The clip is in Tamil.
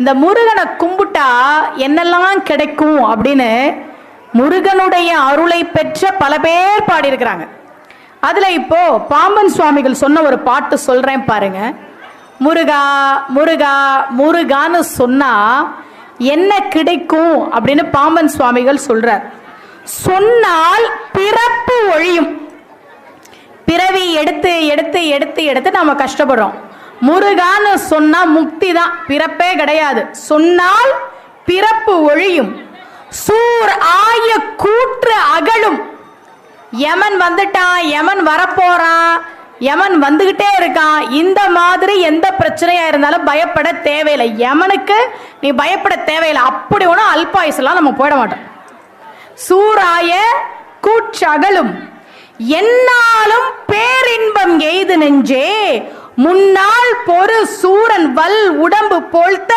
இந்த முருகனை கும்பிட்டா என்னெல்லாம் கிடைக்கும் அப்படின்னு முருகனுடைய அருளை பெற்ற பல பேர் பாடியிருக்கிறாங்க. அதுல இப்போ பாம்பன் சுவாமிகள் சொன்ன ஒரு பாட்டு சொல்றேன் பாருங்க. முருகா முருகா முருகான்னு சொன்னா என்ன கிடைக்கும் அப்படின்னு பாம்பன் சுவாமிகள் சொல்றார். சொன்னால் பிறப்பு ஒழியும். பிறவி எடுத்து எடுத்து எடுத்து எடுத்து நாம கஷ்டப்படுறோம். முருகான்னு சொன்னா முக்தி தான், பிறப்பே கிடையாது. சொன்னால் பிறப்பு ஒழியும். சூர் ஆய கூற்று அகலும். யமன் வந்துட்டான், யமன் வரப்போறான், யமன் வந்துகிட்டே இருக்கான். இந்த மாதிரி எந்த பிரச்சனையா இருந்தாலும் பயப்பட தேவையில்லை. யமனுக்கு நீ பயப்பட தேவையில்லை. அப்படி ஒன்றும் அல்பாயுசெல்லாம் நம்ம போயிட மாட்டோம். சூராய கூற்றகலும் என்னாலும் பேரின்பம் எய்து நெஞ்சே முன்னாள் பொறு சூரன் வல் உடம்பு போழ்த்த